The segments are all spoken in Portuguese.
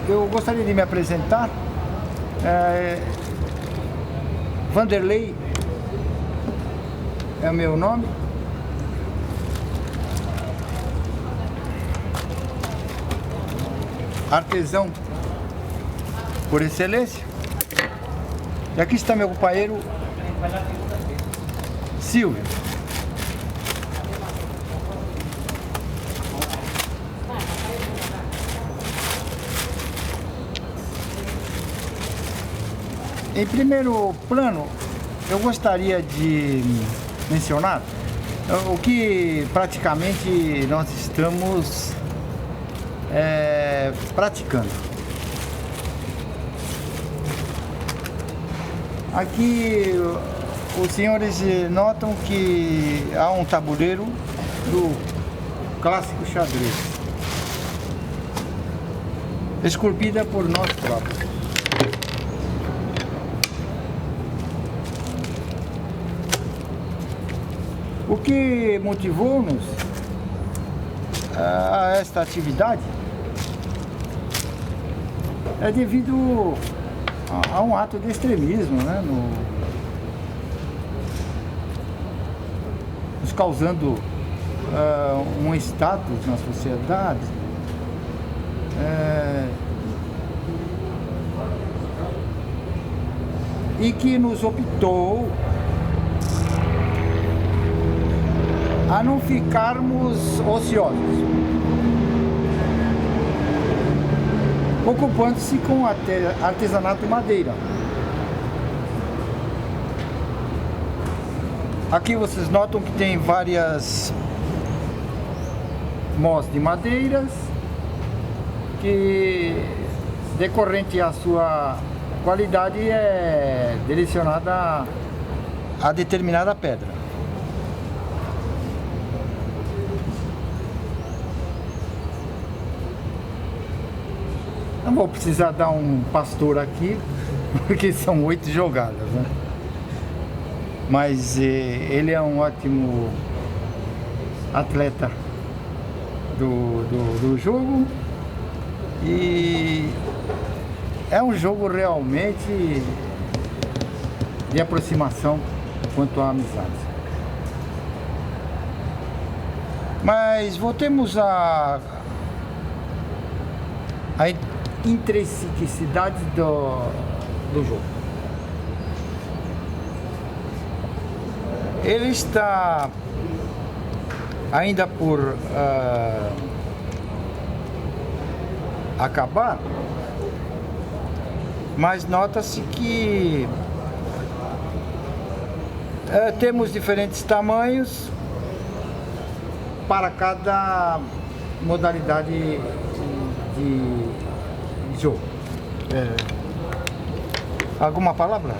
eu gostaria de me apresentar. Vanderlei é o meu nome. Artesão por excelência. E aqui está meu companheiro Silvio. Em primeiro plano, eu gostaria de mencionar o que praticamente nós estamos praticando. Aqui os senhores notam que há um tabuleiro do clássico xadrez, esculpida por nós próprios. O que motivou-nos a esta atividade é devido a um ato de extremismo, né? Nos causando um status na sociedade, e que nos optou a não ficarmos ociosos, ocupando-se com artesanato de madeira. Aqui vocês notam que tem várias mós de madeiras que, decorrente à sua qualidade, é direcionada a determinada pedra. Não vou precisar dar um pastor aqui, porque são 8 jogadas, né? Mas ele é um ótimo atleta do jogo, e é um jogo realmente de aproximação quanto à amizade. Mas voltemos à intrinseticidade do jogo. Ele está ainda por acabar, mas nota-se que temos diferentes tamanhos para cada modalidade de jogo. Alguma palavra?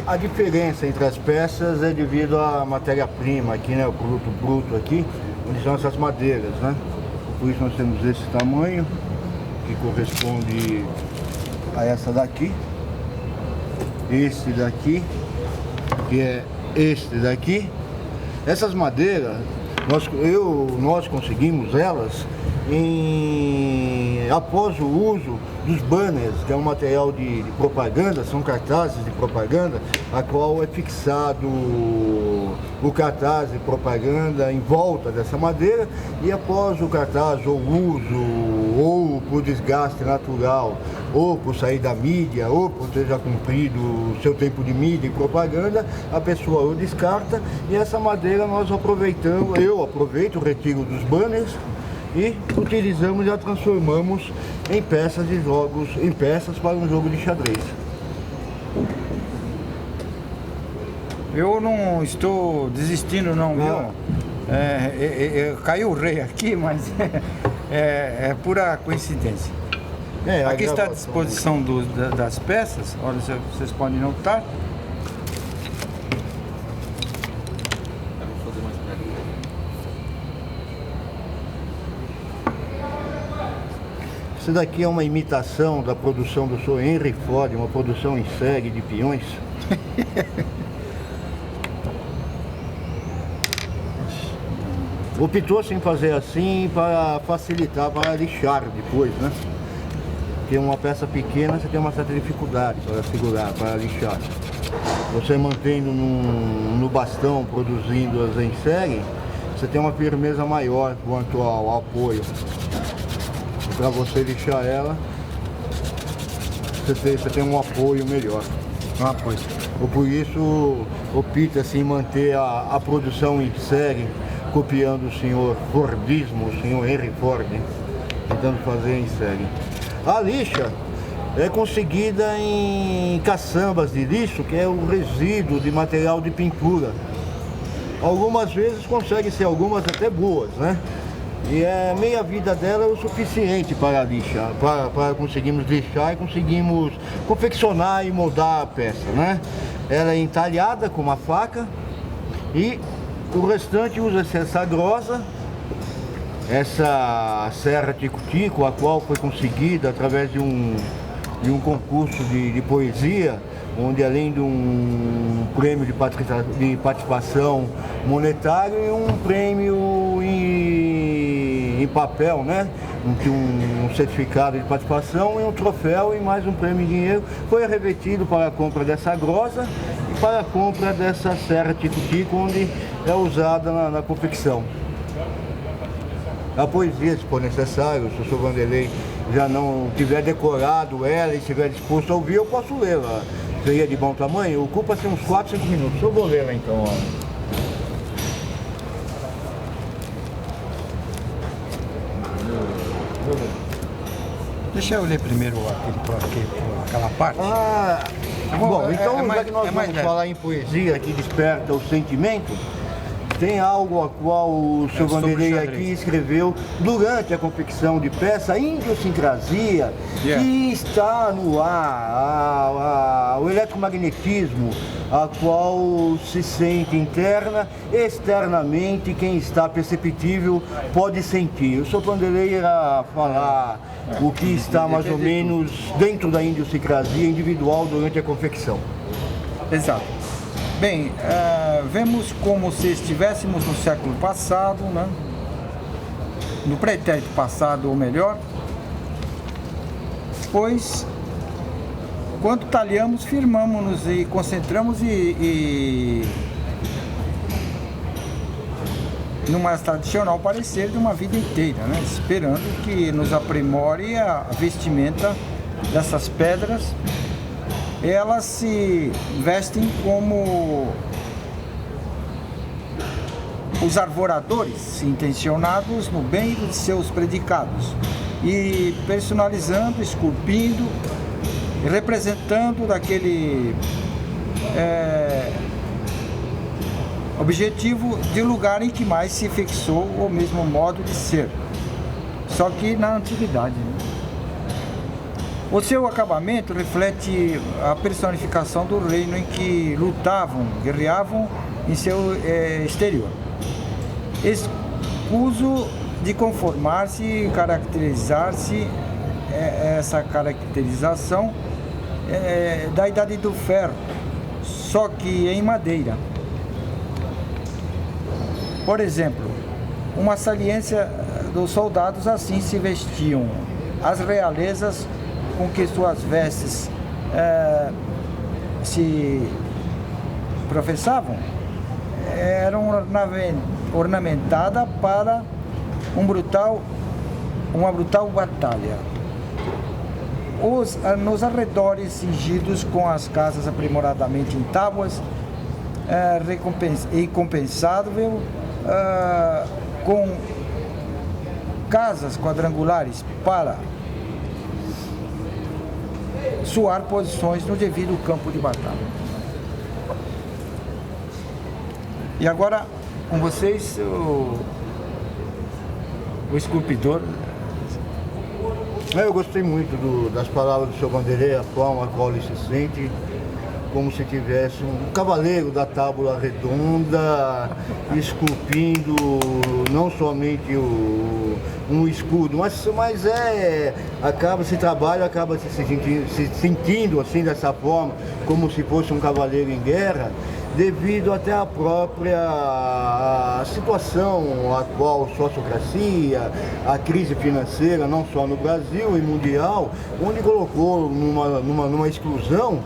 A diferença entre as peças é devido à matéria-prima aqui, né? O produto bruto aqui, onde são essas madeiras, né? Por isso nós temos esse tamanho, que corresponde a essa daqui, este daqui, que é este daqui. Essas madeiras, nós conseguimos elas após o uso dos banners, que é um material de propaganda, são cartazes de propaganda, a qual é fixado o cartaz de propaganda em volta dessa madeira, e após o cartaz ou uso, ou por desgaste natural, ou por sair da mídia, ou por ter já cumprido o seu tempo de mídia e propaganda, a pessoa o descarta, e essa madeira nós aproveitamos, eu aproveito o retiro dos banners e utilizamos e a transformamos em peças de jogos, em peças para um jogo de xadrez. Eu não estou desistindo não, viu? Caiu o rei aqui, mas é pura coincidência. Aqui está à disposição das peças, olha, vocês podem notar. Isso daqui é uma imitação da produção do Sr. Henry Ford, uma produção em série de peões. Optou-se em fazer assim para facilitar, para lixar depois, né? Porque uma peça pequena você tem uma certa dificuldade para segurar, para lixar. Você mantendo no bastão, produzindo-as em série, você tem uma firmeza maior quanto ao apoio. E para você lixar ela, você tem um apoio melhor. Um apoio. Por isso, opta-se em manter a produção em série, copiando o senhor Fordismo, o senhor Henry Ford, tentando fazer em série. A lixa é conseguida em caçambas de lixo, que é o resíduo de material de pintura. Algumas vezes consegue ser algumas até boas, né? E a meia vida dela é o suficiente para lixar, para conseguirmos lixar e conseguimos confeccionar e moldar a peça, né? Ela é entalhada com uma faca e o restante usa-se essa grosa, essa serra tico-tico, a qual foi conseguida através de um concurso de poesia, onde além de um prêmio de participação monetário e um prêmio em papel, né? Um certificado de participação e um troféu e mais um prêmio em dinheiro, foi revestido para a compra dessa grosa e para a compra dessa serra tico-tico, onde é usada na confecção. A poesia, se for necessário, se o senhor Vanderlei já não tiver decorado ela e estiver disposto a ouvir, eu posso lê-la. Seria de bom tamanho? Ocupa-se uns 4, 5 minutos. Eu vou lê-la então. Ó. Deixa eu ler primeiro aquela parte. Bom, então já que nós vamos falar em poesia que desperta o sentimento, tem algo a qual o Sr. Vanderlei aqui escreveu durante a confecção de peça, a idiosincrasia, que está no ar, o eletromagnetismo, a qual se sente interna, externamente, quem está perceptível pode sentir. O Sr. Vanderlei irá falar o que está mais ou menos dentro da idiosincrasia individual durante a confecção. Exato. Bem, vemos como se estivéssemos no século passado, né? No pretérito passado ou melhor, pois quando talhamos, firmamos-nos e concentramos e no mais tradicional parecer de uma vida inteira, né? Esperando que nos aprimore a vestimenta dessas pedras. Elas se vestem como os arvoradores intencionados no bem de seus predicados e personalizando, esculpindo, representando daquele objetivo de lugar em que mais se fixou o mesmo modo de ser, só que na antiguidade, né? O seu acabamento reflete a personificação do reino em que lutavam, guerreavam em seu exterior. Escuso de conformar-se e caracterizar-se, essa caracterização da Idade do Ferro, só que em madeira. Por exemplo, uma saliência dos soldados assim se vestiam. As realezas com que suas vestes se professavam eram ornamentadas para uma brutal batalha. Nos arredores cingidos com as casas aprimoradamente em tábuas, recompensável com casas quadrangulares para suar posições no devido campo de batalha. E agora com vocês o esculpidor. Eu gostei muito das palavras do Sr. Vanderlei, a forma a qual ele se sente, como se tivesse um cavaleiro da tábua redonda, esculpindo não somente um escudo, mas esse trabalho acaba se sentindo assim dessa forma, como se fosse um cavaleiro em guerra, devido até à própria situação atual, sociocracia, a crise financeira, não só no Brasil e mundial, onde colocou numa exclusão,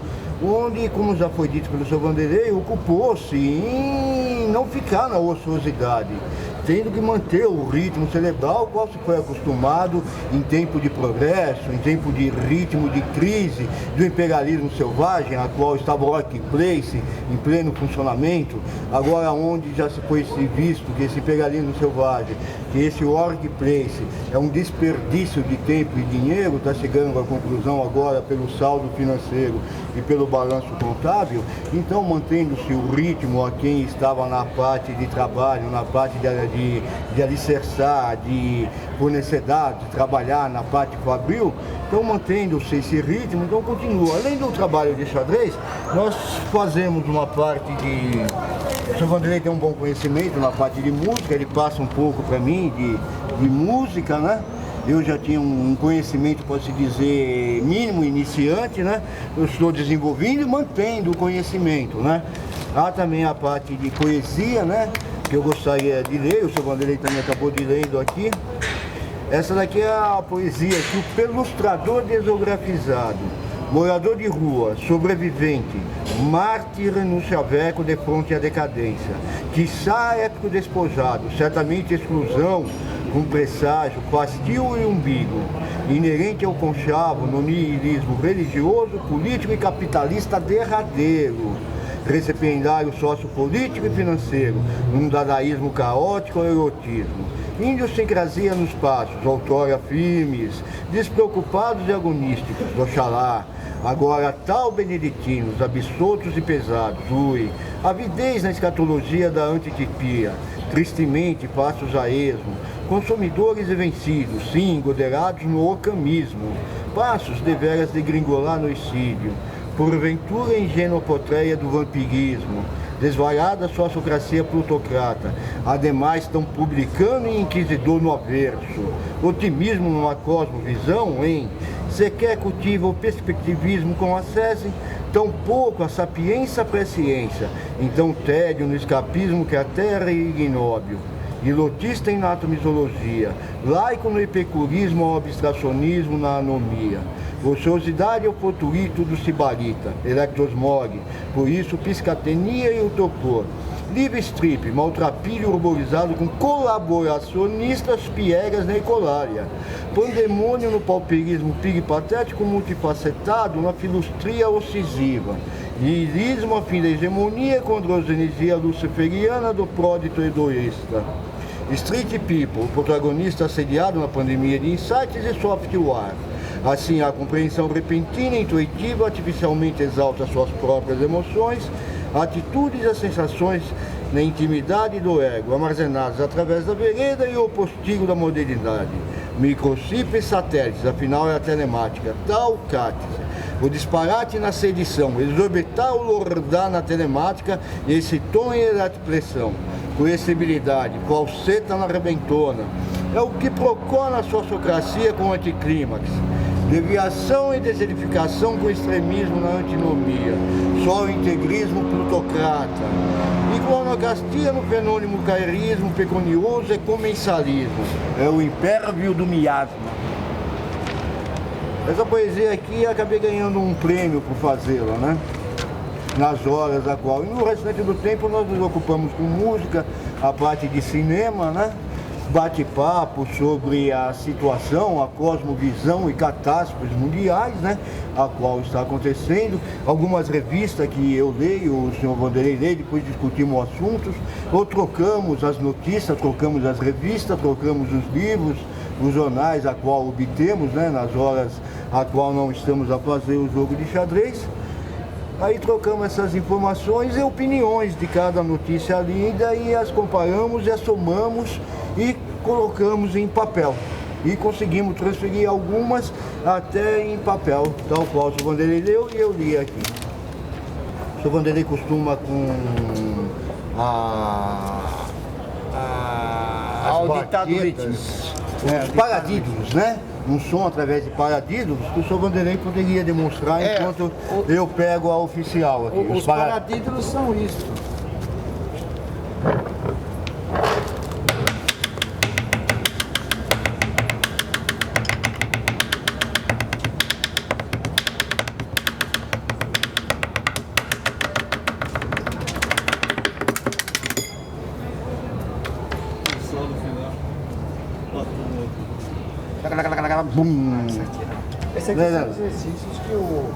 onde, como já foi dito pelo seu Vanderlei, ocupou-se em não ficar na ociosidade, tendo que manter o ritmo cerebral, qual se foi acostumado em tempo de progresso, em tempo de ritmo de crise, do imperialismo selvagem, a qual estava o workplace em pleno funcionamento, agora onde já se foi visto que esse imperialismo selvagem, que esse workplace é um desperdício de tempo e dinheiro, está chegando à conclusão agora pelo saldo financeiro e pelo balanço contábil, então mantendo-se o ritmo a quem estava na parte de trabalho, na parte de alicerçar, de fornecer dados, de trabalhar na parte fabril, então mantendo-se esse ritmo, então continua. Além do trabalho de xadrez, nós fazemos uma parte de... O Sr. Vanderlei tem um bom conhecimento na parte de música, ele passa um pouco para mim de música, né? Eu já tinha um conhecimento, pode-se dizer, mínimo, iniciante, né? Eu estou desenvolvendo e mantendo o conhecimento, né? Há também a parte de poesia, né? Que eu gostaria de ler, o Sr. Vanderlei também acabou de lendo aqui. Essa daqui é a poesia que o pelustrador desografizado, morador de rua, sobrevivente, mártir no chaveco de fronte à decadência, quiçá épico despojado, certamente exclusão, com presságio, fastio e umbigo, inerente ao conchavo, no nihilismo religioso, político e capitalista derradeiro, recipiendário sociopolítico e financeiro, num dadaísmo caótico ao erotismo, idiosincrasia nos passos, outrora firmes, despreocupados e agonísticos, Oxalá, agora tal beneditinos, absoltos e pesados, ui, avidez na escatologia da antitipia, tristemente passos a esmo, consumidores e vencidos, sim, goderados no ocamismo, passos deveras de gringolar no excídio, porventura ingênua potreia do vampirismo, desvaiada sociocracia plutocrata, ademais tão publicano e inquisidor no averso, otimismo numa cosmovisão, hein? Sequer cultiva o perspectivismo com a sese, tampouco a sapiência a presciência, então tédio no escapismo que a terra é ignóbil, ilotista em anatomizologia, laico no epicurismo ao abstracionismo na anomia, ociosidade ao poturi tudo se barita, electrosmog, por isso piscatenia e utopor, livre strip, maltrapilho urbanizado com colaboracionistas piegas na ecolária, pandemônio no pauperismo pigpatético multifacetado na filustria ocisiva, nihilismo a fim da hegemonia com androgenesia luciferiana do pródito egoísta. Street People, protagonista assediado na pandemia de insights e software. Assim, a compreensão repentina e intuitiva artificialmente exalta suas próprias emoções, atitudes e sensações na intimidade do ego, armazenadas através da vereda e o postigo da modernidade. Microchip e satélites, afinal é a telemática, tal cátice. O disparate na sedição, exorbitar o lordar na telemática e esse tom e eletropressão. Conhecibilidade, falseta na rebentona. É o que procura a sociocracia com anticlímax. Deviação e desedificação com extremismo na antinomia. Só o integrismo plutocrata. Iconoclastia no fenômeno cairismo peconioso e comensalismo. É o impérvio do miasma. Essa poesia aqui acabei ganhando um prêmio por fazê-la, né? Nas horas da qual. E no restante do tempo nós nos ocupamos com música, a parte de cinema, né? Bate-papo sobre a situação, a cosmovisão e catástrofes mundiais, né? A qual está acontecendo. Algumas revistas que eu leio, o senhor Vanderlei lê, depois discutimos assuntos, ou trocamos as notícias, trocamos as revistas, trocamos os livros, os jornais a qual obtemos, né? Nas horas a qual não estamos a fazer o jogo de xadrez. Aí trocamos essas informações e opiniões de cada notícia lida e as comparamos e as somamos e colocamos em papel. E conseguimos transferir algumas até em papel, tal qual o Sr. Vanderlei leu e eu li aqui. O Sr. Vanderlei costuma com ao ditado rítmico. Os paradigmas, né? um som através de paradiddles que o senhor Vanderlei poderia demonstrar enquanto eu pego a oficial aqui. Os paradiddles são isso. Bum. Esse aqui são os exercícios que o...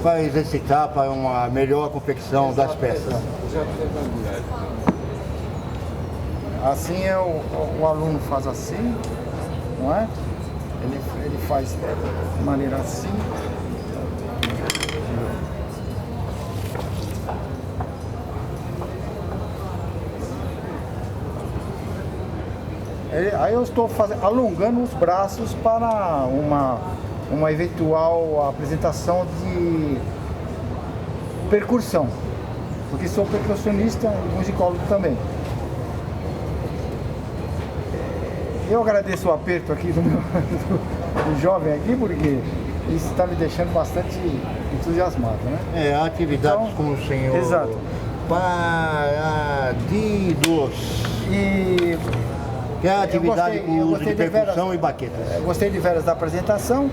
Para exercitar para uma melhor confecção das peças. Assim o aluno faz assim, não é? Ele faz de maneira assim. Aí eu estou alongando os braços para uma eventual apresentação de percussão, porque sou percussionista e musicólogo também. Eu agradeço o aperto aqui do jovem aqui, porque isso está me deixando bastante entusiasmado, né? Atividades então, com o senhor. Exato. Paradiddles. E que é a atividade com uso de percussão e baquetas. Gostei de veras da apresentação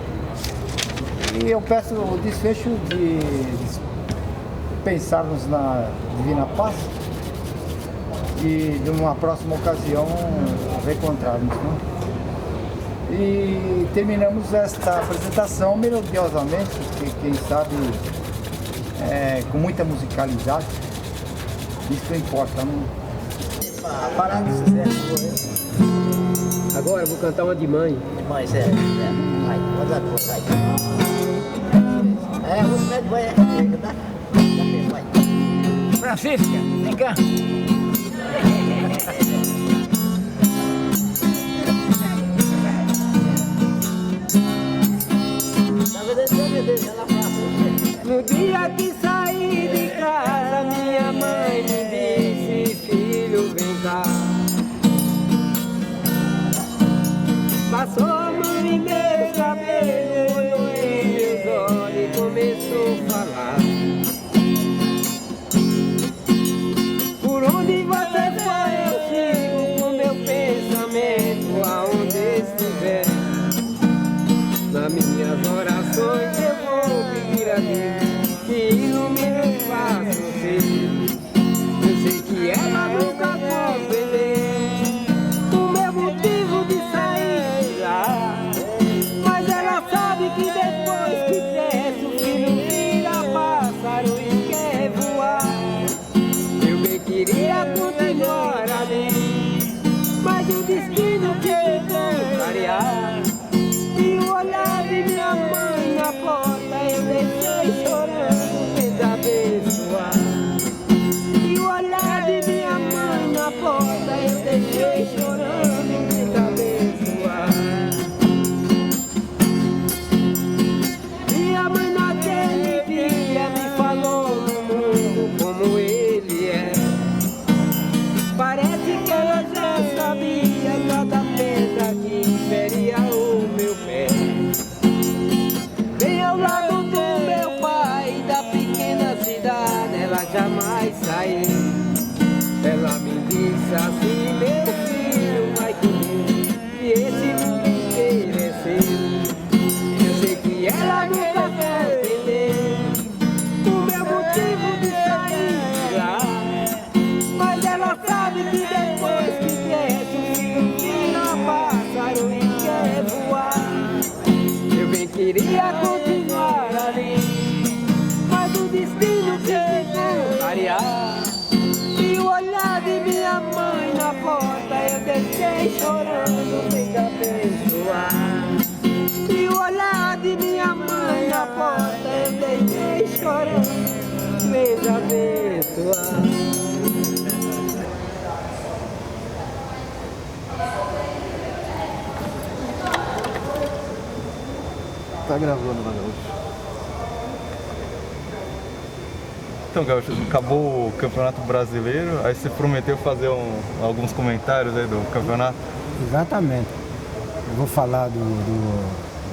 e eu peço o desfecho de pensarmos na Divina Paz e de uma próxima ocasião reencontrarmos, né? E terminamos esta apresentação melodiosamente, quem sabe com muita musicalidade. Isso importa, não? Parada de sucesso. Agora eu vou cantar uma de mãe. De mãe, sério. Vai, manda a tua, vai. O médico vai tá? Vai. Francisca, vem cá. No dia que saí de casa, minha mãe me disse: filho, vem cá. Passou a mão em meu cabelo, olhou em meus olhos e começou a falar. Por onde você foi, eu sigo com meu pensamento aonde estiver. Nas minhas orações eu vou pedir a Deus que ilumine o passo. Eu sei que ela nunca compreendeu o meu motivo de sair de lá, mas ela sabe que depois que cresce o filho vira pássaro e quer voar. Eu bem queria continuar ali, mas o destino quis contrariar. E o olhar de minha mãe na porta eu deixei chorando, fez abençoar. E o olhar de minha mãe na porta eu deixei chorando, fez abençoar. Minha mãe naquele dia me falou no mundo como ele é. Parece que ela já sabia cada pedra que feria o meu pé. Bem ao lado do meu pai, da pequena cidade, ela jamais saiu. Ela me disse assim: meu filho, vai comigo, e esse mundo inteiro é seu. Eu sei que ela nunca compreendeu o meu motivo de sair de lá, mas ela sabe que depois que cresce o filho vira pássaro e quer voar. Eu bem queria continuar ali, mas o destino quis contrariar. E o olhar de minha mãe na porta eu deixei chorando, fez abençoar. E o olhar de minha mãe na porta eu deixei chorando, fez abençoar. Tá gravando lá hoje. Então, Gaúcho, acabou o Campeonato Brasileiro, aí você prometeu fazer alguns comentários aí do campeonato. Exatamente. Eu vou falar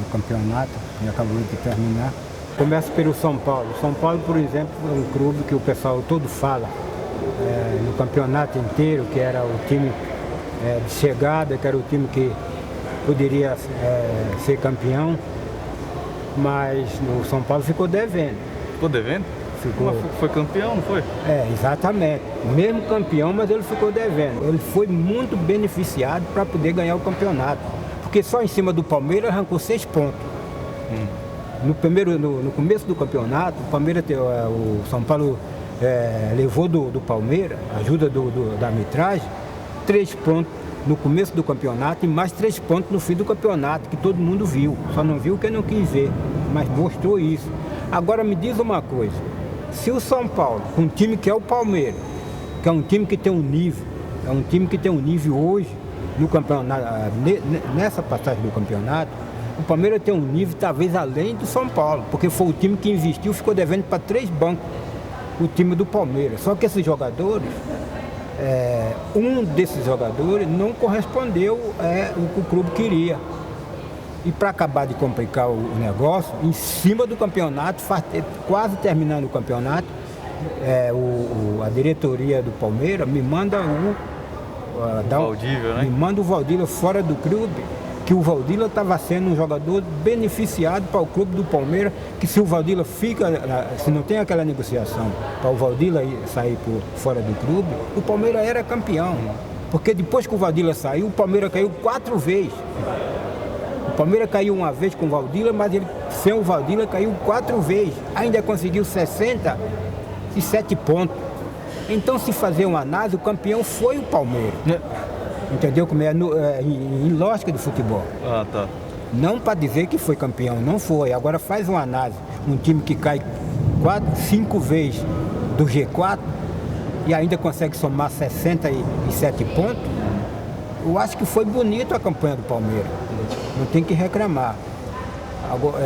do campeonato, e acabou de terminar. Começa pelo São Paulo. São Paulo, por exemplo, é um clube que o pessoal todo fala no campeonato inteiro, que era o time de chegada, que era o time que poderia ser campeão, mas o São Paulo ficou devendo. Ficou devendo? Ficou. Mas foi campeão, não foi? Exatamente. Mesmo campeão, mas ele ficou devendo. Ele foi muito beneficiado para poder ganhar o campeonato, porque só em cima do Palmeiras arrancou 6 pontos. No começo do campeonato, o Palmeiras, o São Paulo levou do Palmeiras, ajuda da arbitragem, 3 pontos no começo do campeonato e mais 3 pontos no fim do campeonato, que todo mundo viu. Só não viu quem não quis ver, mas mostrou isso. Agora me diz uma coisa, se o São Paulo, com um time que é o Palmeiras, que é um time que tem um nível, hoje no campeonato, nessa passagem do campeonato, o Palmeiras tem um nível talvez além do São Paulo, porque foi o time que investiu, ficou devendo para 3 bancos, o time do Palmeiras. Só que esses jogadores, um desses jogadores não correspondeu o que o clube queria. E para acabar de complicar o negócio, em cima do campeonato, quase terminando o campeonato, a diretoria do Palmeiras me manda Valdívia, né? Me manda o Valdívia fora do clube, que o Valdívia estava sendo um jogador beneficiado para o clube do Palmeiras, que se o Valdívia se não tem aquela negociação para o Valdívia sair fora do clube, o Palmeiras era campeão. Porque depois que o Valdívia saiu, o Palmeiras caiu 4 vezes. O Palmeiras caiu uma vez com o Valdívia, mas ele, sem o Valdívia, caiu 4 vezes. Ainda conseguiu 67 pontos. Então, se fazer uma análise, o campeão foi o Palmeiras. Entendeu como é? Em lógica do futebol. Ah, tá. Não para dizer que foi campeão, não foi. Agora faz uma análise. Um time que cai 5 vezes do G4 e ainda consegue somar 67 pontos. Eu acho que foi bonito a campanha do Palmeiras. Não tem que reclamar. Agora,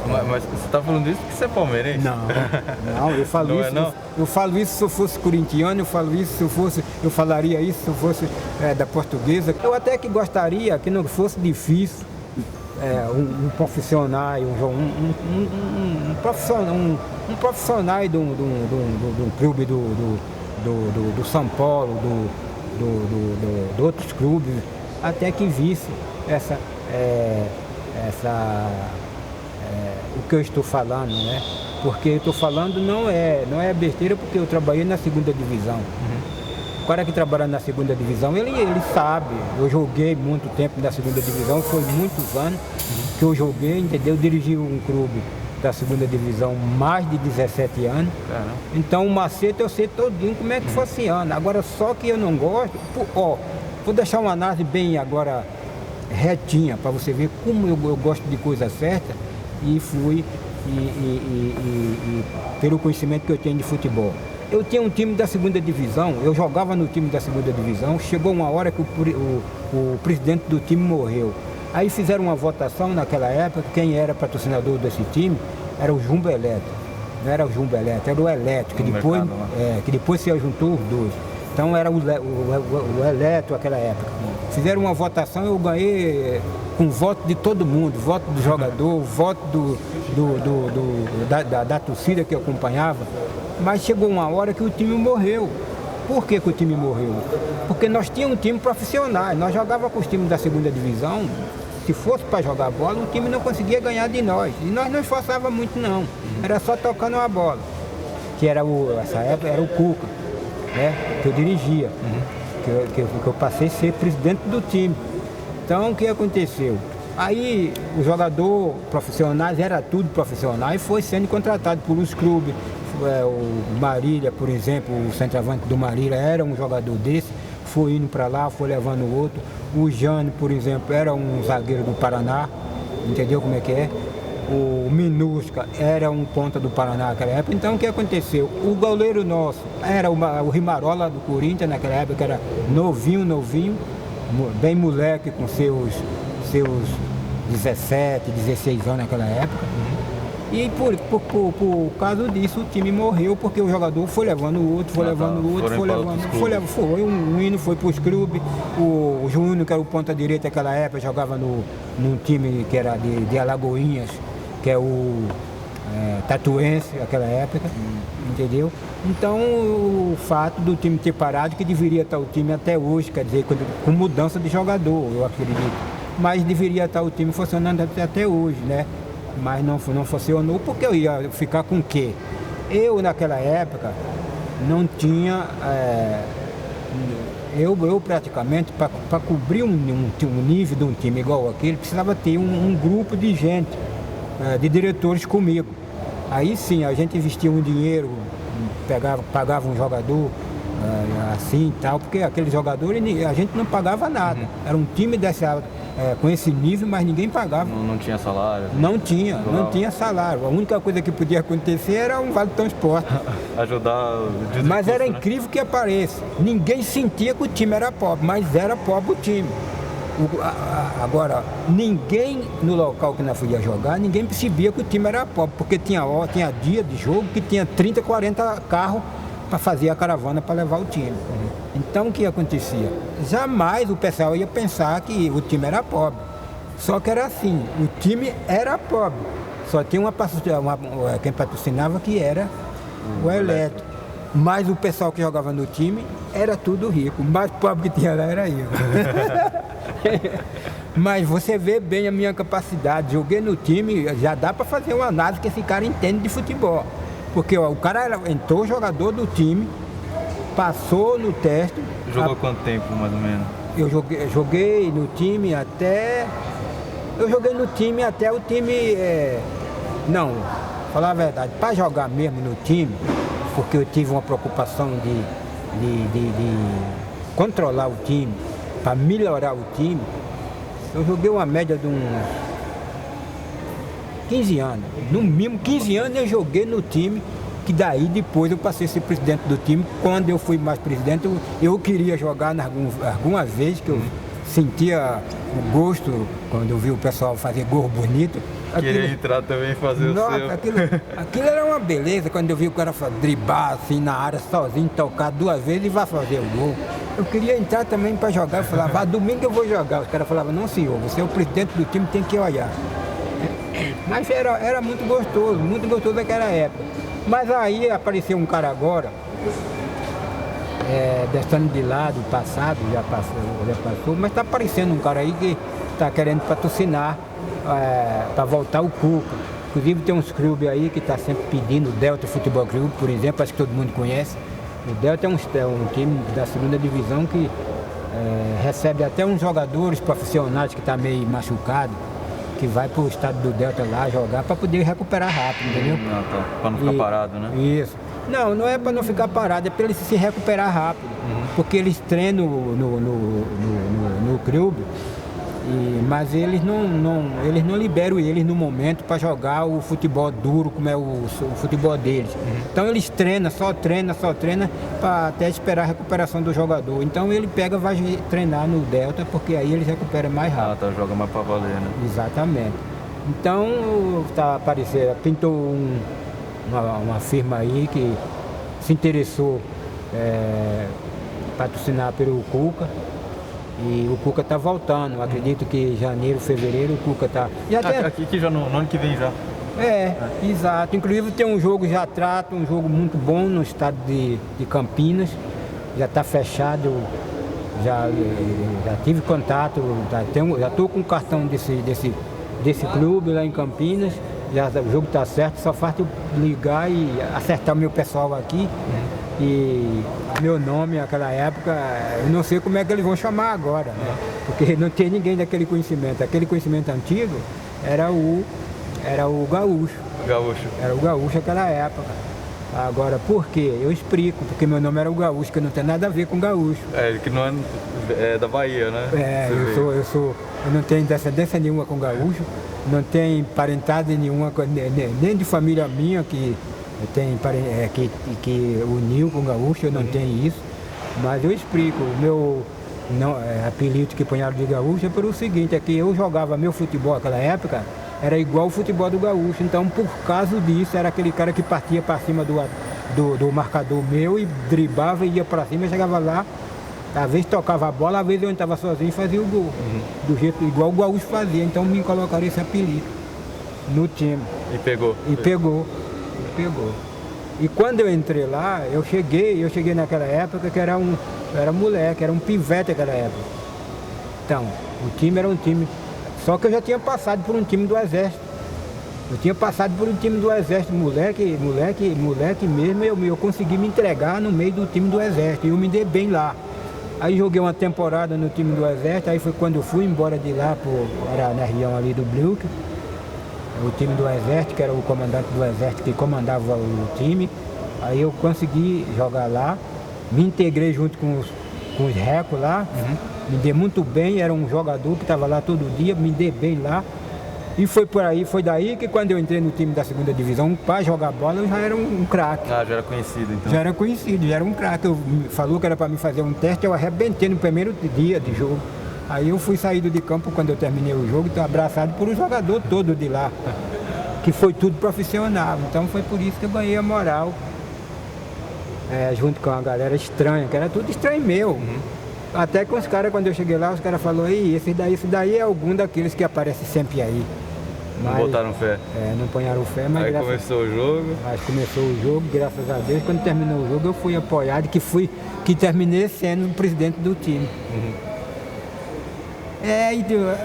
Mas você está falando isso porque você é palmeirense? Não, eu falo Não isso. é, não? Eu falo isso se eu fosse corintiano, eu falaria isso se eu fosse da Portuguesa. Eu até que gostaria que não fosse difícil um profissional, um profissional de um clube do São Paulo, de outros clubes, até que visse o que eu estou falando, né? Porque eu estou falando não é besteira, porque eu trabalhei na segunda divisão. O cara que trabalha na segunda divisão, ele sabe. Eu joguei muito tempo na segunda divisão, foi muitos anos que eu joguei, entendeu? Eu dirigi um clube da segunda divisão mais de 17 anos. Caramba. Então o macete eu sei todinho como é que funciona. Agora só que eu não gosto, vou deixar uma análise bem agora retinha para você ver como eu gosto de coisa certa e fui pelo conhecimento que eu tenho de futebol. Eu tinha um time da segunda divisão, eu jogava no time da segunda divisão, chegou uma hora que o presidente do time morreu. Aí fizeram uma votação naquela época, quem era patrocinador desse time era o Jumbo Eletro. Não era o Jumbo Eletro, era o Eletro, que depois se juntou os dois. Então era o Eletro naquela época. Fizeram uma votação, eu ganhei com voto de todo mundo, voto do jogador, voto da torcida que eu acompanhava. Mas chegou uma hora que o time morreu. Por que o time morreu? Porque nós tínhamos um time profissional, nós jogávamos com os times da segunda divisão. Se fosse para jogar bola, o time não conseguia ganhar de nós. E nós não esforçávamos muito não, era só tocando uma bola. Que essa época era o Cuca, né? Que eu dirigia, que eu passei a ser presidente do time. Então o que aconteceu? Aí o jogador profissionais, era tudo profissional, e foi sendo contratado por uns clubes. O Marília, por exemplo, o centroavante do Marília era um jogador desse, foi indo para lá, foi levando o outro. O Jane, por exemplo, era um zagueiro do Paraná, entendeu como é que é? O Minusca era um ponta do Paraná naquela época. Então o que aconteceu? O goleiro nosso era o Rimarola do Corinthians naquela época, que era novinho, bem moleque, com seus 17, 16 anos naquela época. E por causa disso o time morreu, porque o jogador foi levando o outro, um hino foi para os clubes, o Júnior, que era o ponta direita naquela época, jogava num time que era de Alagoinhas, que é o Tatuense, naquela época, entendeu? Então o fato do time ter parado, que deveria estar o time até hoje, quer dizer, com mudança de jogador, eu acredito, mas deveria estar o time funcionando até hoje, né? Mas não funcionou, porque eu ia ficar com o quê? Eu, naquela época, não tinha... Eu praticamente, para cobrir um nível de um time igual aquele, precisava ter um grupo de gente, de diretores comigo. Aí sim, a gente investia um dinheiro, pagava um jogador, assim e tal, porque aquele jogador a gente não pagava nada. Era um time com esse nível, mas ninguém pagava. Não tinha salário? Não tinha salário. A única coisa que podia acontecer era um vale-transporte. Ajudar. Mas era né? incrível que apareça. Ninguém sentia que o time era pobre, mas era pobre o time. Agora, ninguém no local que nós ia jogar, ninguém percebia que o time era pobre, porque tinha dia de jogo que tinha 30, 40 carros para fazer a caravana para levar o time. Então o que acontecia? Jamais o pessoal ia pensar que o time era pobre. Só que era assim, o time era pobre. Só tinha quem patrocinava que era o Eletro. Mas o pessoal que jogava no time era tudo rico. O mais pobre que tinha lá era eu. Mas você vê bem a minha capacidade. Joguei no time, já dá para fazer uma análise que esse cara entende de futebol. Porque o cara entrou jogador do time, passou no teste. Jogou quanto tempo, mais ou menos? Eu joguei no time até... Eu joguei no time até o time... Não, falar a verdade, para jogar mesmo no time, porque eu tive uma preocupação de controlar o time, para melhorar o time, eu joguei uma média de uns 15 anos. No mínimo 15 anos eu joguei no time, que daí depois eu passei a ser presidente do time. Quando eu fui mais presidente, eu queria jogar algumas vezes, que eu sentia o gosto, quando eu vi o pessoal fazer gol bonito. Queria entrar também e fazer o seu. Aquilo era uma beleza, quando eu vi o cara driblar assim na área sozinho, tocar 2 vezes e vai fazer o gol. Eu queria entrar também para jogar, eu falava, domingo eu vou jogar. Os caras falavam, não senhor, você é o presidente do time, tem que olhar. Mas era muito gostoso daquela época. Mas aí apareceu um cara agora, deixando de lado o passado, já passou, mas está aparecendo um cara aí que está querendo patrocinar para voltar o Cuca. Inclusive tem uns clubes aí que está sempre pedindo, o Delta Futebol Clube, por exemplo, acho que todo mundo conhece. O Delta é um time da segunda divisão que recebe até uns jogadores profissionais que estão meio machucados, que vai para o estado do Delta lá jogar para poder recuperar rápido, entendeu? Para não ficar parado, né? Isso. Não é para não ficar parado, é para eles se recuperar rápido. Porque eles treinam no clube, mas eles não liberam eles no momento para jogar o futebol duro, como é o futebol deles. Então eles só treinam para até esperar a recuperação do jogador. Então ele vai treinar no Delta, porque aí eles recuperam mais rápido. Joga mais para valer, né? Exatamente. Então pintou uma firma aí que se interessou patrocinar pelo Cuca. E o Cuca está voltando, acredito que janeiro, fevereiro o Cuca está... Aqui que já no ano que vem já. Exato. Inclusive tem um jogo um jogo muito bom no estado de Campinas. Já está fechado, já tive contato, já estou com o cartão desse clube lá em Campinas. O jogo está certo, só falta eu ligar e acertar o meu pessoal aqui. E meu nome naquela época, eu não sei como é que eles vão chamar agora, né? Porque não tem ninguém daquele conhecimento. Aquele conhecimento antigo era o gaúcho. Era o gaúcho naquela época. Agora, por quê? Eu explico, porque meu nome era o gaúcho, que não tem nada a ver com gaúcho. Que não é da Bahia, né? Eu não tenho descendência nenhuma com gaúcho, não tenho parentada nenhuma, nem de família minha que uniu com o gaúcho, eu não tenho isso, mas eu explico. O meu apelido que punhado de gaúcho é pelo seguinte, é que eu jogava meu futebol naquela época era igual o futebol do gaúcho. Então, por causa disso, era aquele cara que partia para cima do marcador meu e driblava e ia para cima, chegava lá, às vezes tocava a bola, às vezes eu estava sozinho e fazia o gol. Do jeito igual o gaúcho fazia, então me colocaram esse apelido no time. E pegou? E pegou. E quando eu entrei lá, eu cheguei naquela época que era moleque, era um pivete naquela época. Então, o time era um time, só que eu já tinha passado por um time do Exército. Eu tinha passado por um time do Exército, moleque mesmo, eu consegui me entregar no meio do time do Exército e eu me dei bem lá. Aí joguei uma temporada no time do Exército, aí foi quando eu fui embora de lá, era na região ali do Brooklyn, o time do Exército, que era o comandante do Exército que comandava o time. Aí eu consegui jogar lá, me integrei junto com os recos lá, me dei muito bem, era um jogador que estava lá todo dia, me dei bem lá. E foi daí que quando eu entrei no time da segunda divisão, para jogar bola, eu já era um craque. Ah, já era conhecido então? Já era conhecido, já era um craque. Falou que era para mim fazer um teste, eu arrebentei no primeiro dia de jogo. Aí eu fui saído de campo quando eu terminei o jogo, então abraçado por um jogador todo de lá, que foi tudo profissional. Então foi por isso que eu ganhei a moral, junto com a galera estranha, que era tudo estranho meu. Até que os caras, quando eu cheguei lá, os caras falaram, esse daí é algum daqueles que aparece sempre aí. Não botaram fé? Não ponharam fé, mas... Aí começou o jogo? Mas começou o jogo, graças a Deus. Quando terminou o jogo, eu fui apoiado, que terminei sendo o presidente do time.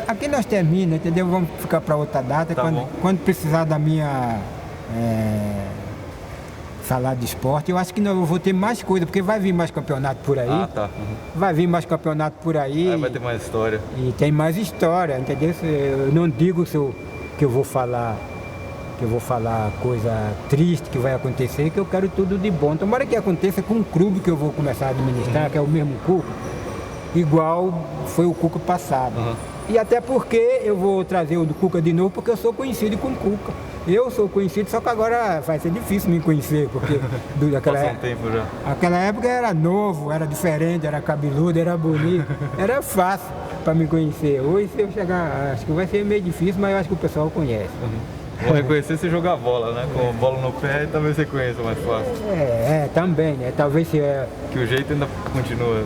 Aqui nós terminamos, entendeu? Vamos ficar para outra data. Tá quando precisar da minha salário de esporte, eu acho que eu vou ter mais coisa, porque vai vir mais campeonato por aí. Ah, tá. Vai vir mais campeonato por aí. Aí vai ter mais história. E tem mais história, entendeu? Eu não digo que eu vou falar coisa triste que vai acontecer, que eu quero tudo de bom. Tomara que aconteça com um clube que eu vou começar a administrar, que é o mesmo Cuca, igual foi o Cuca passado. E até porque eu vou trazer o do Cuca de novo, porque eu sou conhecido com o Cuca. Eu sou conhecido, só que agora vai ser difícil me conhecer, porque Passou um tempo já. Aquela época era novo, era diferente, era cabeludo, era bonito, era fácil para me conhecer. Hoje, se eu chegar, acho que vai ser meio difícil, mas eu acho que o pessoal conhece. Vou reconhecer se jogar bola, né? Com a bola no pé, talvez você conheça mais fácil. Também, né? Talvez se Que o jeito ainda continua.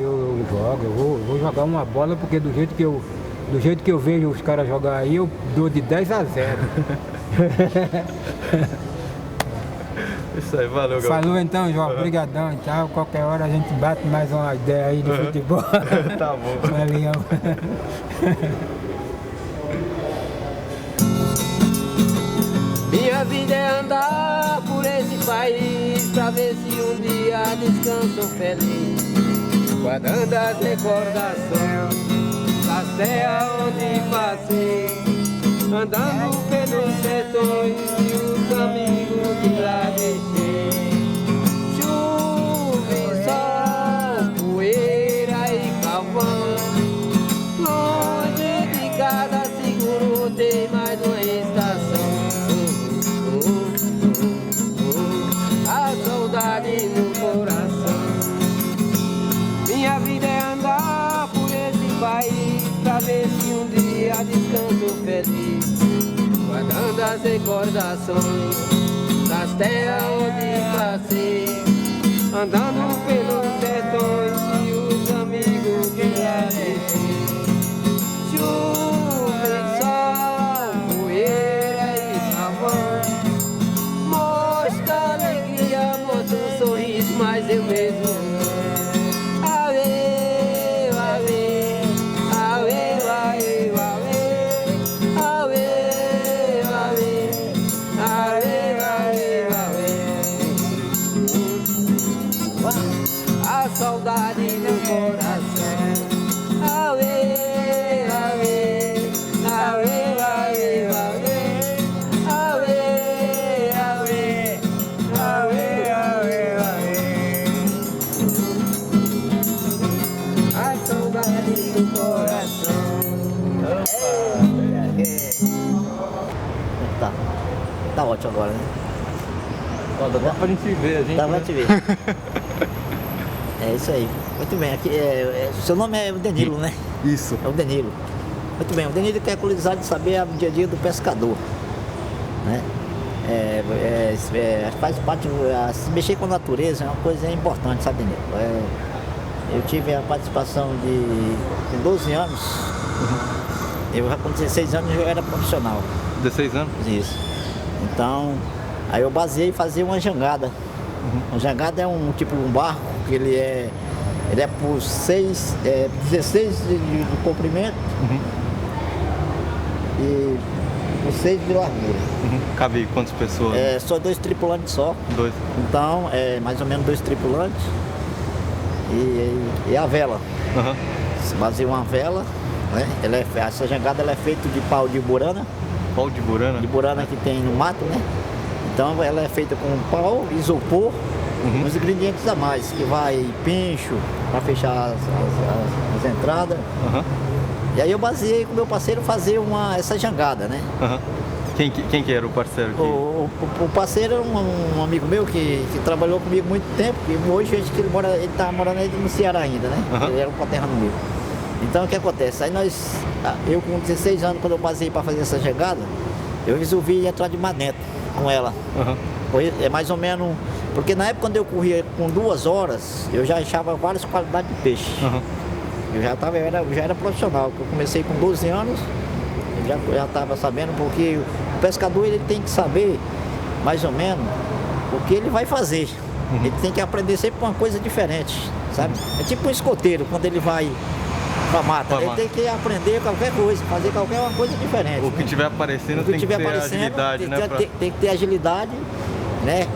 Eu jogo, eu vou jogar uma bola, porque do jeito que eu vejo os caras jogar aí, eu dou de 10 a 0. Isso aí, valeu, galera. Falou então, João, obrigadão e tal. Qualquer hora a gente bate mais uma ideia aí de futebol. Tá bom. Valeu. Minha vida é andar por esse país, pra ver se um dia descanso feliz, guardando as recordações das terras onde passei, andando pelos sertões e os amigos que lá deixei. Chuva e sol, poeira e carvão, longe de cada seguro tem mais uma estação. A saudade no coração. Minha vida é andar por esse país, pra ver se um dia descanso feliz, guardando as recordações das terras onde passei, andando pelos sertões e os amigos que lá deixei. Chuva e sol, poeira e carvão, mostra alegria, mostra um sorriso, mas eu mesmo saudade no coração. Aue, aue, aue, aue, aue, aue, aue, aue, aue. A saudade no coração. Tá ótimo agora, né? Dá pra gente ver, Dá pra te ver. É isso aí. Muito bem. Aqui, seu nome é o Danilo, né? Isso. É o Danilo. Muito bem, o Denildo quer curiosidade de saber o dia a dia do pescador, né? Faz parte, se mexer com a natureza é uma coisa importante, sabe, Denildo? Eu tive a participação de 12 anos, eu já com 16 anos eu era profissional. 16 anos? Isso. Então, aí eu baseei em fazer uma jangada. Uma jangada é um tipo de um barco que ele é por 16 de comprimento e por 6 de largura. Cabe quantas pessoas? Só 2 tripulantes só. 2. Então, mais ou menos 2 tripulantes e a vela. Se baseia uma vela, né? Essa jangada ela é feita de pau de burana. Pau de burana? De burana que tem no mato, né? Então ela é feita com pau, isopor, uns ingredientes a mais, que vai pincho para fechar as entradas. E aí eu baseei com o meu parceiro fazer essa jangada, né? Quem que era o parceiro aqui? O parceiro era um amigo meu que trabalhou comigo muito tempo, e hoje acho que ele tá morando aí no Ceará ainda, né? Ele era um conterrâneo meu. Então o que acontece? Aí eu com 16 anos, quando eu baseei para fazer essa jangada, eu resolvi entrar de mar dentro com ela. É mais ou menos, porque na época quando eu corria com 2 horas, eu já achava várias qualidades de peixe. Eu já era profissional, eu comecei com 12 anos, eu já estava sabendo, porque o pescador ele tem que saber mais ou menos o que ele vai fazer. Ele tem que aprender sempre uma coisa diferente, sabe? É tipo um escoteiro, quando ele vai pra mata, ele tem que aprender qualquer coisa, fazer qualquer uma coisa diferente. O que tiver aparecendo tem que ter agilidade, né? Tem que ter agilidade, né?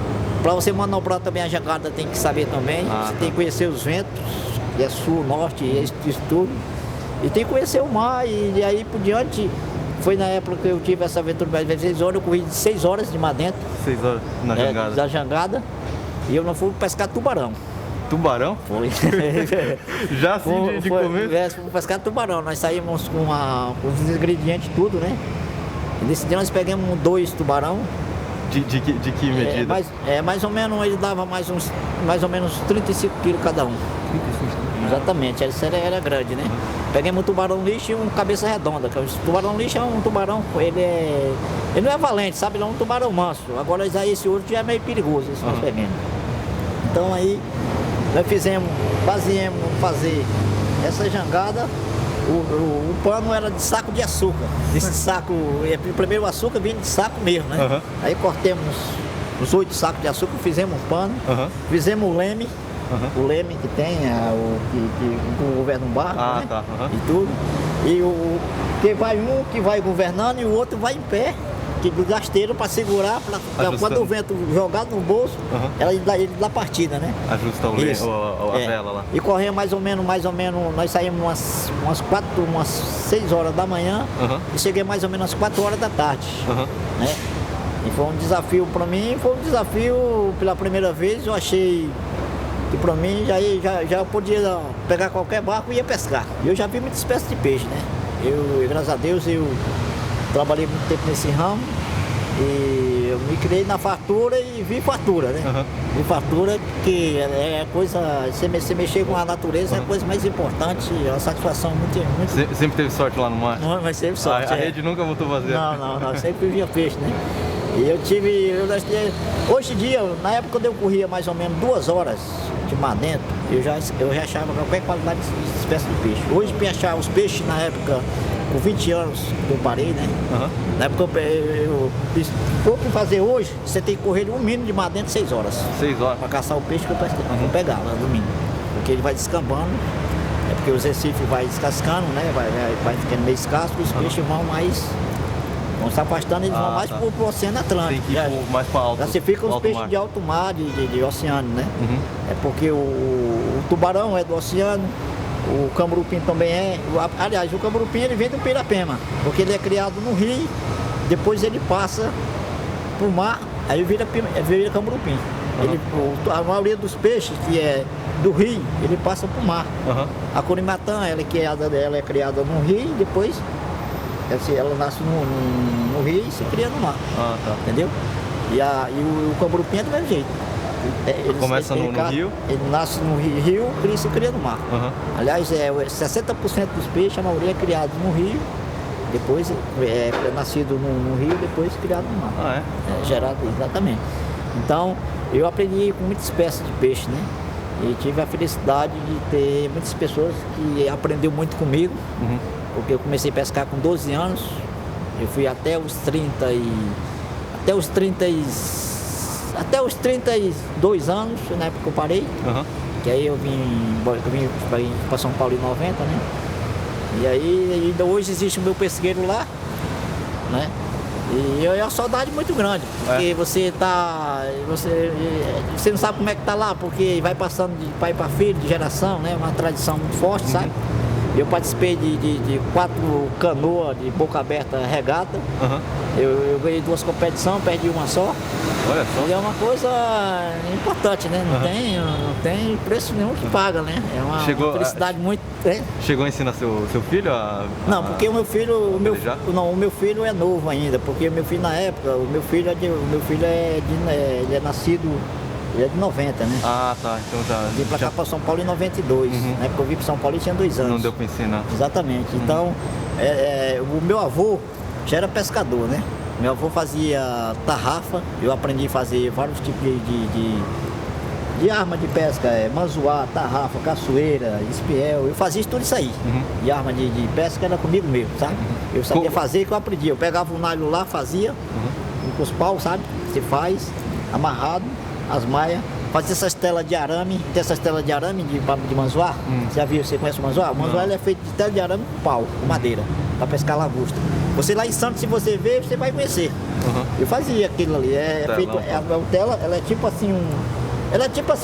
Para você manobrar também a jangada tem que saber também, você tem que conhecer os ventos, que é sul, norte, isso tudo. E tem que conhecer o mar, e aí por diante, foi na época que eu tive essa aventura de 6 horas, eu corri de 6 horas de mar dentro. 6 horas na jangada? Da jangada, e eu não fui pescar tubarão. Tubarão? Foi. Já assim de começo? Fomos pescar tubarão. Nós saímos com os ingredientes tudo, né? E nesse dia nós pegamos 2 tubarão. De que medida? Mais ou menos, ele dava mais ou menos 35 quilos cada um. 35? Exatamente, essa era grande, né? Peguemos um tubarão lixo e um cabeça redonda. O tubarão lixo é um tubarão, ele não é valente, sabe? Ele é um tubarão manso. Agora esse outro já é meio perigoso, esse nós pegamos. Então aí, nós baseamos fazer essa jangada, o pano era de saco de açúcar. Esse saco, primeiro o açúcar vinha de saco mesmo, né? Aí cortemos os 8 sacos de açúcar, fizemos um pano, fizemos o leme, o leme que tem, que governa um barco, né? E tudo. E que vai governando e o outro vai em pé, do gasteiro para segurar, quando o vento jogar no bolso, ele dá partida, né? Ajusta a vela lá. E corremos mais ou menos, nós saímos umas 6 horas da manhã e cheguei mais ou menos às 4 horas da tarde. Né? E foi um desafio para mim, pela primeira vez, eu achei que para mim já podia pegar qualquer barco e ia pescar. E eu já vi muita espécie de peixe, né? Graças a Deus, eu trabalhei muito tempo nesse ramo e eu me criei na fartura e vi fartura, né? Vi fartura que é coisa, você mexer com a natureza é a coisa mais importante, é uma satisfação muito... Sempre teve sorte lá no mar? Não, mas sempre sorte. A rede nunca voltou vazia? Não, sempre via peixe, né? E hoje em dia, na época quando eu corria mais ou menos 2 horas de mar dentro, eu já achava qualquer qualidade de espécie de peixe. Hoje, para achar os peixes na época, com 20 anos que eu parei, né? Na época pouco que fazer hoje, você tem que correr um mínimo de mar dentro 6 horas. 6 horas? Para caçar o peixe que eu pegar lá no mínimo. Porque ele vai descambando, porque os recifes vai descascando, né? Vai ficando meio escasso, e os peixes vão se afastando, eles vão mais pro Oceano Atlântico. Tem que ir mais para alto. Já se fica os peixes de alto mar, de oceano, né? É porque o tubarão é do oceano, o camurupim também é. Aliás, o camurupim ele vem do Pirapema, porque ele é criado no rio, depois ele passa pro mar, aí vira camurupim. A maioria dos peixes que é do rio, ele passa pro mar. A curimatã, ela é criada no rio, depois ela nasce no rio e se cria no mar. Entendeu? E o camurupim é do mesmo jeito. Começa no rio? Ele nasce no rio e se cria no mar. Aliás, 60% dos peixes, a maioria é criado no rio Depois nascido no rio, depois criado no mar. Ah, é? Gerado, exatamente. Então, eu aprendi com muitas espécies de peixe, né? E tive a felicidade de ter muitas pessoas que aprendeu muito comigo, porque eu comecei a pescar com 12 anos, eu fui até os 32 anos, na época que eu parei, que aí eu vim para São Paulo em 90, né? E aí ainda hoje existe o meu pesqueiro lá, né? E é uma saudade muito grande, porque você não sabe como é que tá lá, porque vai passando de pai para filho, de geração, né? Uma tradição muito forte, sabe? Eu participei de 4 canoas de boca aberta regata. Eu ganhei 2 competições, perdi uma só. Olha só. E é uma coisa importante, né? Não tem preço nenhum que paga, né? É uma felicidade muito. Chegou a ensinar seu filho a. Não, porque o meu filho. O meu filho é novo ainda, porque o meu filho na época, ele é nascido. Ele é de 90, né? Ah, tá. Então tá. Vim pra cá para São Paulo em 92. Na época eu vim para São Paulo e tinha 2 anos. Não deu para ensinar. Exatamente. Então, o meu avô já era pescador, né? Meu avô fazia tarrafa, eu aprendi a fazer vários tipos de arma de pesca, manzoá, tarrafa, caçoeira, espiel, eu fazia tudo isso aí. E arma de pesca era comigo mesmo, sabe? Eu sabia fazer, que eu aprendi. Eu pegava o nylon lá, fazia, com os paus, sabe? Você faz, amarrado, as malhas, fazia essas telas de arame, tem essas telas de arame de manzoá. Você conhece o manzoá? O manzoá ele é feito de tela de arame com pau, com madeira, para pescar lagosta. Você lá em Santos, se você ver, você vai conhecer. Eu fazia aquilo ali, tela, ela é tipo assim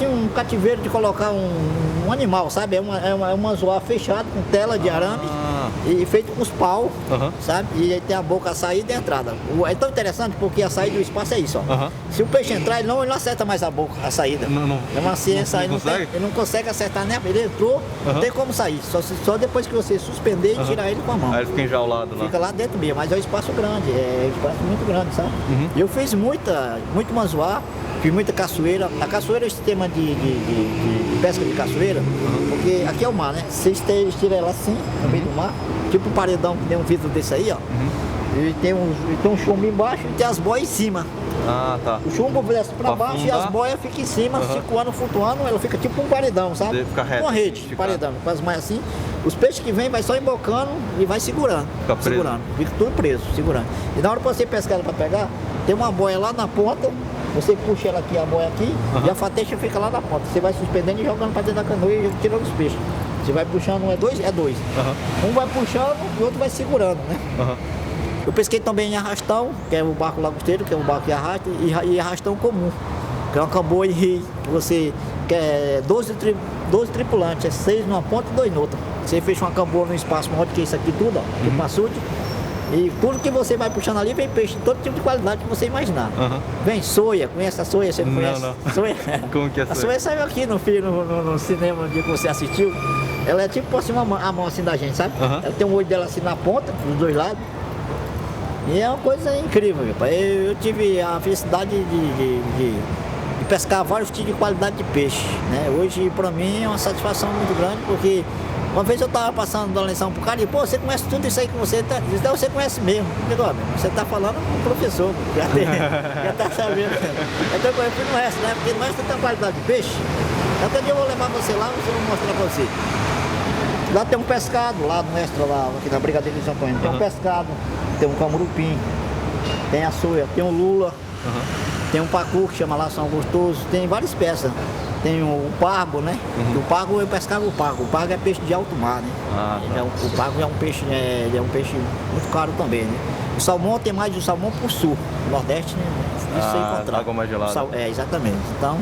um cativeiro de colocar um animal, sabe? É um manzoá fechado com tela de arame e feito com os pau, sabe? E aí tem a boca, a saída e a entrada. É tão interessante porque a saída do espaço é isso, ó. Se o peixe entrar, ele não acerta mais a boca, a saída. É uma ciência, ele não consegue acertar, né? Ele entrou, não tem como sair. Só depois que você suspender e tirar ele com a mão. Aí ele fica enjaulado lá. Fica lá dentro mesmo, mas é um espaço grande, é um espaço muito grande, sabe? E eu fiz muito manzoá, fiz muita caçoeira. A caçoeira é o sistema de pesca de caçoeira, porque aqui é o mar, né? Você estira ela assim, no meio do mar, tipo um paredão que tem um vidro desse aí, ó. E tem um chumbo embaixo e tem as boias em cima. Ah, tá. O chumbo desce pra baixo e as boias ficam em cima, circulando, flutuando, ela fica tipo um paredão, sabe? Fica reto, uma rede, paredão, com as mãos assim. Os peixes que vêm vai só embocando e vai segurando. Fica tudo preso, segurando. E na hora que você pescar ela pra pegar, tem uma boia lá na ponta. Você puxa ela aqui, a boia aqui, e a fateixa fica lá na ponta. Você vai suspendendo e jogando para dentro da canoa e tirando os peixes. Você vai puxando, é dois. Um vai puxando e o outro vai segurando, né? Eu pesquei também em arrastão, que é o barco lagosteiro, que é o barco que arrasta, e arrastão comum, que é uma canoa em rio, que você quer 12 tripulantes, é 6 numa ponta e 2 noutra. Você fecha uma camboa num espaço maior do que isso aqui tudo, ó, tipo um açude. E tudo que você vai puxando ali vem peixe de todo tipo de qualidade que você imaginar. Vem soia, conhece a soia? Você não conhece? Não. Soia? Como que é a soia? A soia saiu aqui no cinema no dia que você assistiu. Ela é tipo assim, a mão assim da gente, sabe? Ela tem um olho dela assim na ponta, dos dois lados. E é uma coisa incrível, meu pai. Eu tive a felicidade de pescar vários tipos de qualidade de peixe, né? Hoje, pra mim, é uma satisfação muito grande, porque uma vez eu estava passando uma lição pro cara e, pô, você conhece tudo isso aí que você tá... Então você conhece mesmo. Eu digo, você tá falando com o professor, já tá sabendo. Então eu fui no resto, né? Porque no resto tem uma qualidade de peixe. Até dia eu vou levar você lá, eu vou mostrar pra você. Lá tem um pescado, lá no extra, lá aqui na Brigadeiro de São Antônio, tem um pescado, tem um camurupim, tem a soia, tem um lula, tem um pacu que chama lá São Gostoso, tem várias peças. Tem o pargo, né? O pargo eu pescava o pargo. O pargo é peixe de alto mar, né? O pargo é um peixe, ele é um peixe muito caro também, né? O salmão tem mais de salmão pro sul. No Nordeste, né? Isso você encontrar. Água mais gelada. Exatamente. Então,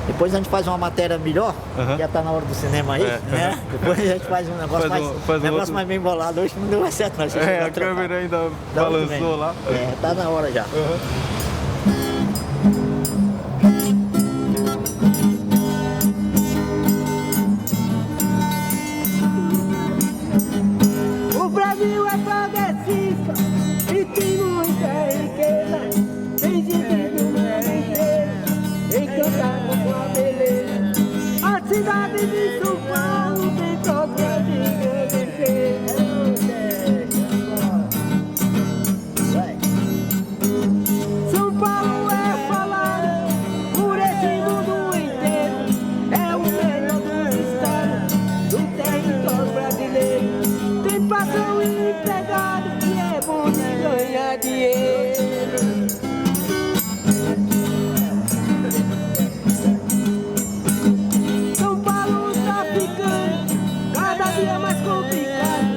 depois a gente faz uma matéria melhor, já tá na hora do cinema aí, né? Depois a gente faz um negócio mais bem bolado. Hoje não deu mais certo, não. A câmera ainda balançou lá. Tá na hora já. O Brasil é progressista e tem muita riqueza. Tem gente do mundo inteiro encantada com a beleza. A cidade de São Paulo tem toque de agradecer. patrão e o empregado, que é bom de ganhar dinheiro. São Paulo tá ficando cada dia mais complicado.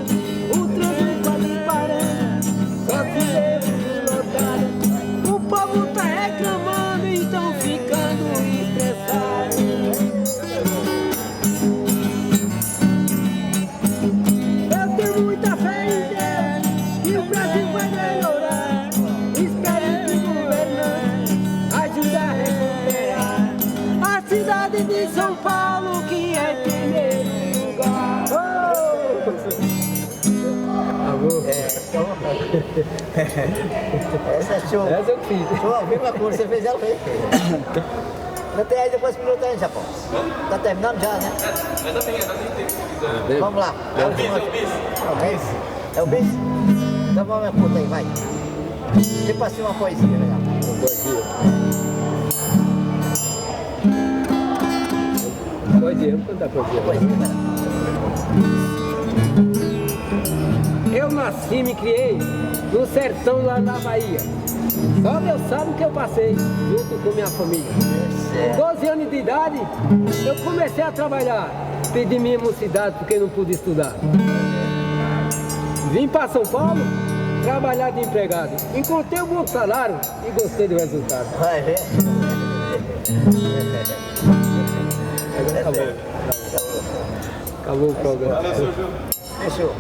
O trânsito quase parando, só se leva lotado. O povo tá reclamando e tão ficando estressado. Eu tenho muita fé em Deus que o Brasil vai melhorar. Espero que o governante ajude a recuperar a cidade de São Paulo, que é primeiro lugar. Essa é show. Essa eu fiz. Show, a mesma coisa, você fez ela fez. Ainda tem aí depois minutos aí, Japão. Tá terminando já, né? Vamos lá. É o bis. É o bis? Então vamos a puta aí, vai. Tipo assim uma poesia, legal. Poesia, vamos cantar poesia. Poesia, né? Eu nasci e me criei no sertão lá na Bahia. Só Deus sabe o que eu passei junto com minha família. Com 12 anos de idade, eu comecei a trabalhar. Pedi minha mocidade porque não pude estudar. Vim para São Paulo trabalhar de empregado. Encontrei um bom salário e gostei do resultado. Vai ver. Acabou o programa. Fechou.